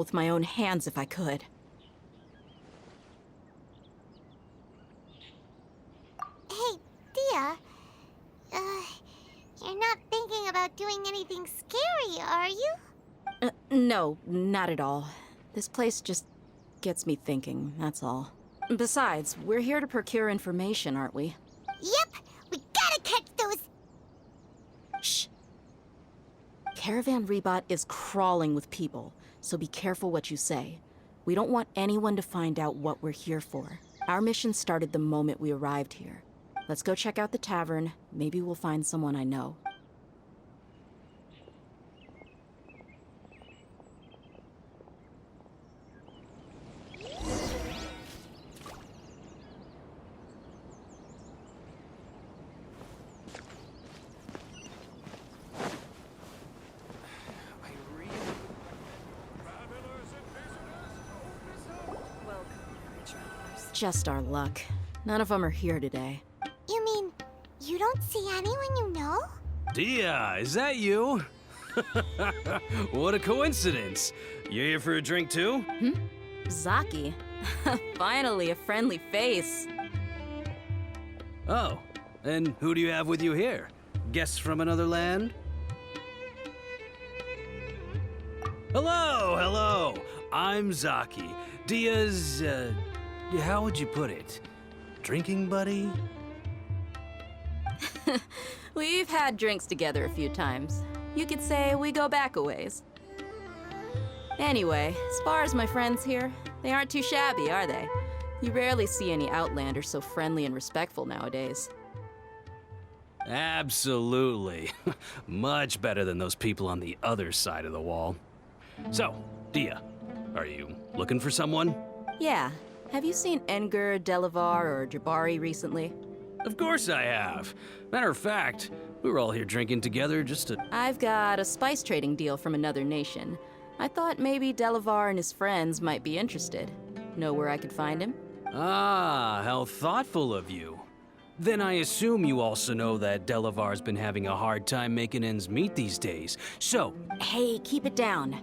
with my own hands if I could. Hey, Dia. You're not thinking about doing anything scary, are you? No, not at all. This place just gets me thinking, that's all. Besides, we're here to procure information, aren't we? Yep, we gotta catch those... Shh. Caravan Rebot is crawling with people, so be careful what you say. We don't want anyone to find out what we're here for. Our mission started the moment we arrived here. Let's go check out the tavern. Maybe we'll find someone I know. Just our luck. None of them are here today. You mean, you don't see anyone you know? Dia, is that you? What a coincidence. You here for a drink too? Zaki. Finally, a friendly face. Oh, and who do you have with you here? Guests from another land? Hello, hello. I'm Zaki. Dia's, how would you put it? Drinking buddy? We've had drinks together a few times. You could say we go back a ways. Anyway, as far as my friends here, they aren't too shabby, are they? You rarely see any Outlanders so friendly and respectful nowadays. Absolutely. Much better than those people on the other side of the wall. So, Dia, are you looking for someone? Yeah. Have you seen Enger, Delavar, or Jabari recently? Of course I have. Matter of fact, we were all here drinking together just to... I've got a spice trading deal from another nation. I thought maybe Delavar and his friends might be interested. Know where I could find him? Ah, how thoughtful of you. Then I assume you also know that Delavar's been having a hard time making ends meet these days. So... Hey, keep it down.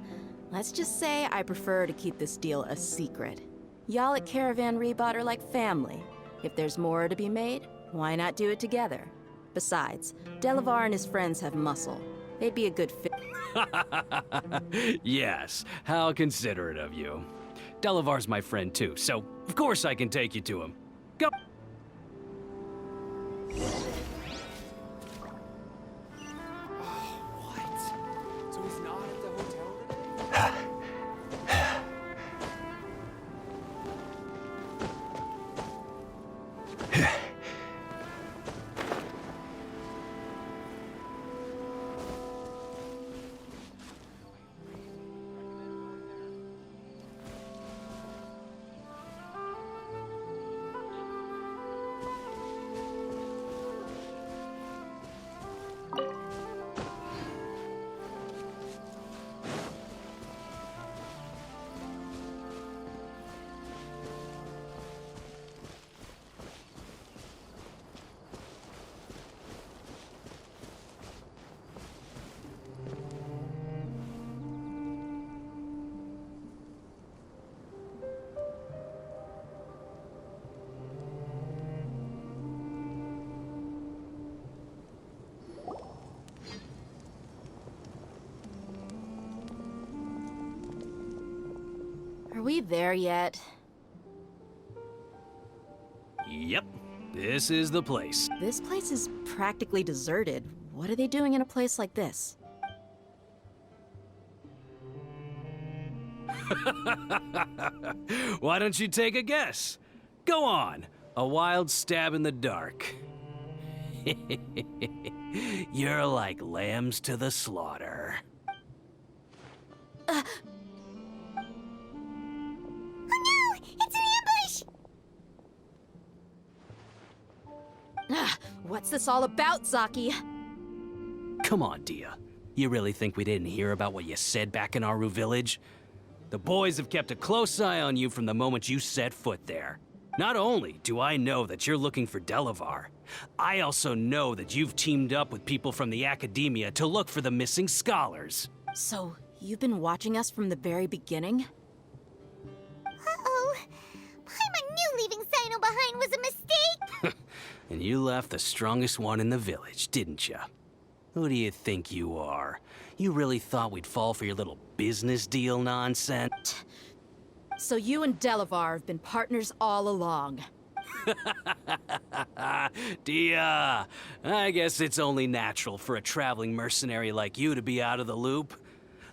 Let's just say I prefer to keep this deal a secret. Y'all at Caravan Rebot are like family. If there's more to be made, why not do it together? Besides, Delavar and his friends have muscle. They'd be a good fit. Yes, how considerate of you. Delavar's my friend too, so of course I can take you to him. Go! What? So he's not at the hotel today? Are we there yet? Yep, this is the place. This place is practically deserted. What are they doing in a place like this? Why don't you take a guess? Go on, a wild stab in the dark. You're like lambs to the slaughter. Oh no! It's an ambush! What's this all about, Zaki? Come on, Dia. You really think we didn't hear about what you said back in Aru village? The boys have kept a close eye on you from the moment you set foot there. Not only do I know that you're looking for Delavar, I also know that you've teamed up with people from the academia to look for the missing scholars. So, You've been watching us from the very beginning? Uh-oh. Paimon knew leaving Sino behind was a mistake! And you left the strongest one in the village, didn't ya? Who do you think you are? You really thought we'd fall for your little business deal nonsense? So you and Delavar have been partners all along. Dia, I guess it's only natural for a traveling mercenary like you to be out of the loop.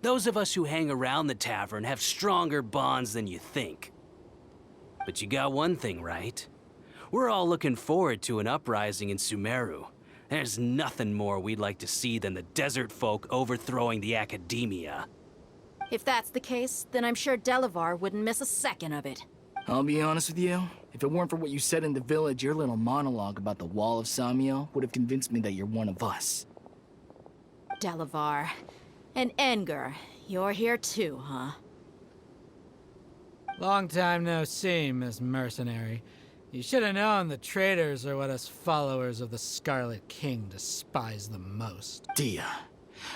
Those of us who hang around the tavern have stronger bonds than you think. But you got one thing right. We're all looking forward to an uprising in Sumeru. There's nothing more we'd like to see than the desert folk overthrowing the academia. If that's the case, then I'm sure Delavar wouldn't miss a second of it. I'll be honest with you. If it weren't for what you said in the village, your little monologue about the Wall of Samiel would have convinced me that you're one of us. Delavar. And Enger, you're here too, huh? Long time no see, Miss Mercenary. You should have known the traitors are what us followers of the Scarlet King despise the most. Dia,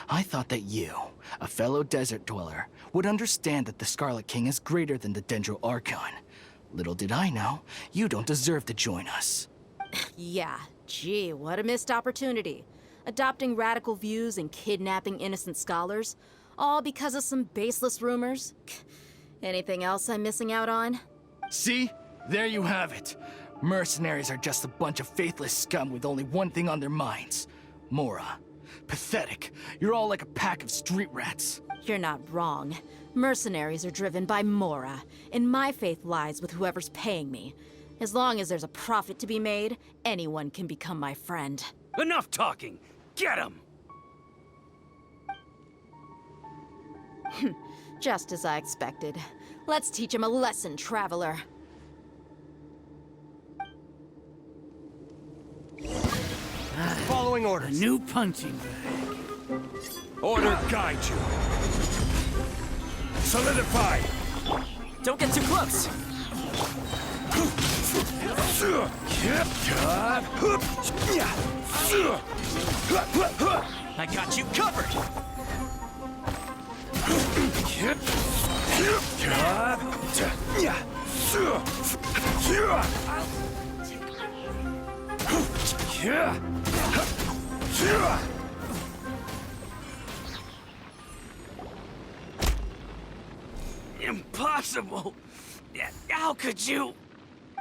I thought that you, a fellow desert dweller, would understand that the Scarlet King is greater than the Dendro Archon. Little did I know, you don't deserve to join us. Yeah, gee, what a missed opportunity. Adopting radical views and kidnapping innocent scholars, all because of some baseless rumors. Anything else I'm missing out on? See? There you have it. Mercenaries are just a bunch of faithless scum with only one thing on their minds. Mora. Pathetic. You're all like a pack of street rats. You're not wrong. Mercenaries are driven by Mora, and my faith lies with whoever's paying me. As long as there's a profit to be made, anyone can become my friend. Enough talking! Get him! Just as I expected. Let's teach him a lesson, traveler. Following A orders. new punching bag. Order guide you. Solidify. Don't get too close. I got you covered. Impossible! How could you?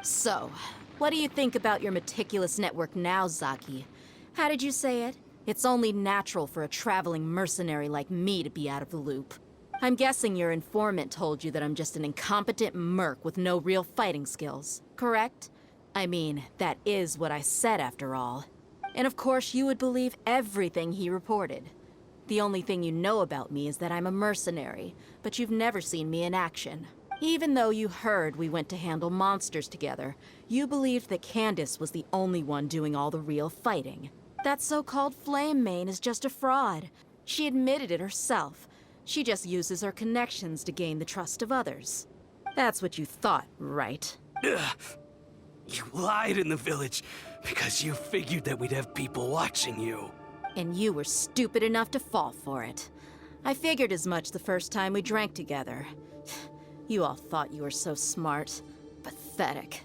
So, what do you think about your meticulous network now, Zaki? How did you say it? It's only natural for a traveling mercenary like me to be out of the loop. I'm guessing your informant told you that I'm just an incompetent merc with no real fighting skills, correct? I mean, that is what I said after all. And of course you would believe everything he reported. The only thing you know about me is that I'm a mercenary, but you've never seen me in action. Even though you heard we went to handle monsters together, you believed that Candace was the only one doing all the real fighting. That so-called Flame Mane is just a fraud. She admitted it herself. She just uses her connections to gain the trust of others. That's what you thought, right? Ugh. You lied in the village because you figured that we'd have people watching you. And you were stupid enough to fall for it. I figured as much the first time we drank together. You all thought you were so smart. Pathetic.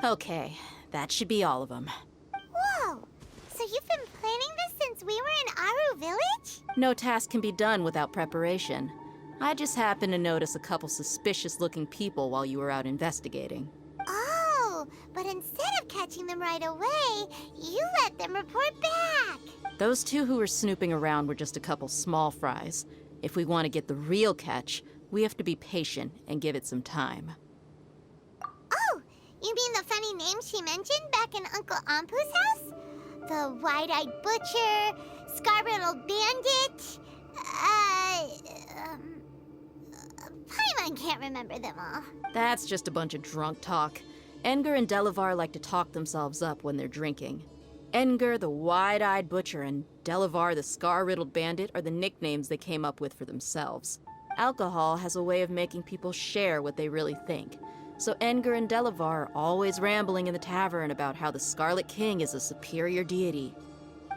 Okay, that should be all of them. Whoa! So you've been planning this since we were in Aru Village? No task can be done without preparation. I just happened to notice a couple suspicious-looking people while you were out investigating. Oh, but instead of catching them right away, you let them report back. Those two who were snooping around were just a couple small fries. If we want to get the real catch, we have to be patient and give it some time. Oh, you mean the funny name she mentioned back in Uncle Ampu's house? The wide-eyed butcher, scar-riddled bandit, Paimon can't remember them all. That's just a bunch of drunk talk. Enger and Delavar like to talk themselves up when they're drinking. Enger, the wide-eyed butcher, and Delavar, the scar-riddled bandit, are the nicknames they came up with for themselves. Alcohol has a way of making people share what they really think. So Enger and Delavar are always rambling in the tavern about how the Scarlet King is a superior deity.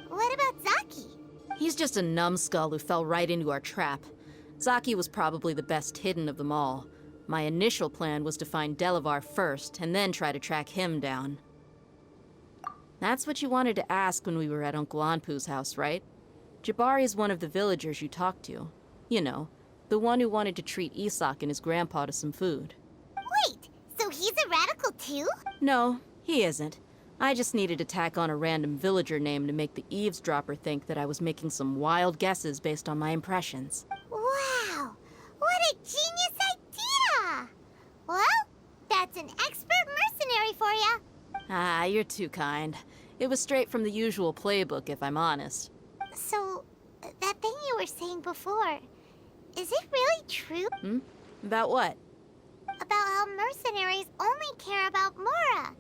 What about Zaki? He's just a numbskull who fell right into our trap. Zaki was probably the best hidden of them all. My initial plan was to find Delavar first, and then try to track him down. That's what you wanted to ask when we were at Uncle Anpu's house, right? Jabari is one of the villagers you talked to. You know, the one who wanted to treat Isak and his grandpa to some food. Wait, so he's a radical too? No, he isn't. I just needed to tack on a random villager name to make the eavesdropper think that I was making some wild guesses based on my impressions. Wow, what a genius idea! Well, that's an expert mercenary for you. Ah, you're too kind. It was straight from the usual playbook, if I'm honest. So, that thing you were saying before, is it really true? About what? About how mercenaries only care about Mora,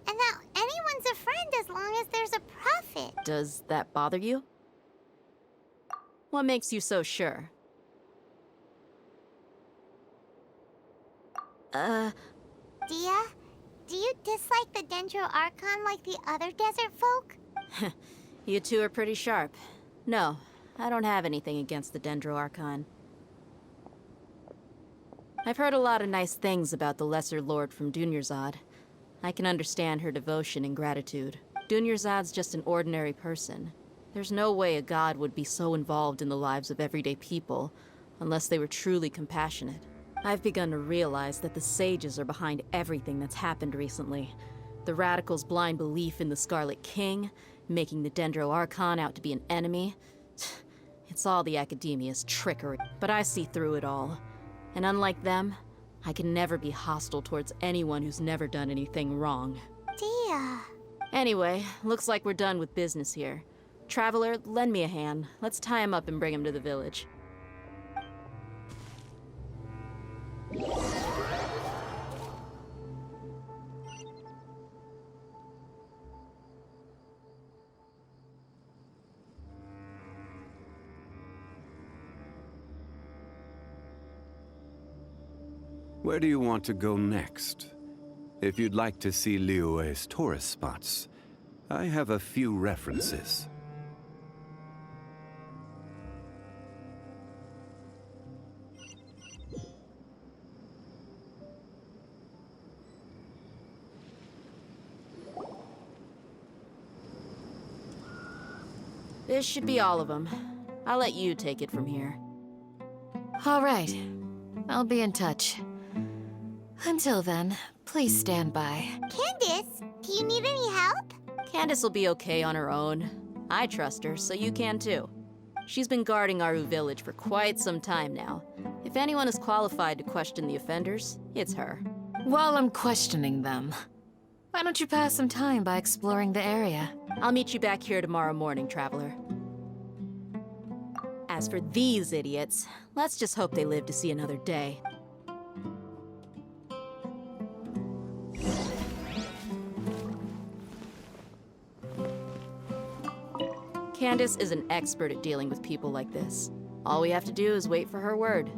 and that anyone's a friend as long as there's a profit. Does that bother you? What makes you so sure? Dia, do you dislike the Dendro Archon like the other desert folk? You two are pretty sharp. No, I don't have anything against the Dendro Archon. I've heard a lot of nice things about the Lesser Lord from Dunyarzad. I can understand her devotion and gratitude. Dunyarzad's just an ordinary person. There's no way a god would be so involved in the lives of everyday people, unless they were truly compassionate. I've begun to realize that the sages are behind everything that's happened recently. The radicals' blind belief in the Scarlet King, making the Dendro Archon out to be an enemy. It's all the Academia's trickery. But I see through it all. And unlike them, I can never be hostile towards anyone who's never done anything wrong. Dia. Anyway, looks like we're done with business here. Traveler, lend me a hand. Let's tie him up and bring him to the village. Where do you want to go next? If you'd like to see Liyue's tourist spots, I have a few references. This should be all of them. I'll let you take it from here. All right. I'll be in touch. Until then, please stand by. Candace, do you need any help? Candace will be okay on her own. I trust her, so you can too. She's been guarding Aru Village for quite some time now. If anyone is qualified to question the offenders, it's her. While I'm questioning them, why don't you pass some time by exploring the area? I'll meet you back here tomorrow morning, Traveler. As for these idiots, let's just hope they live to see another day. Candace is an expert at dealing with people like this. All we have to do is wait for her word.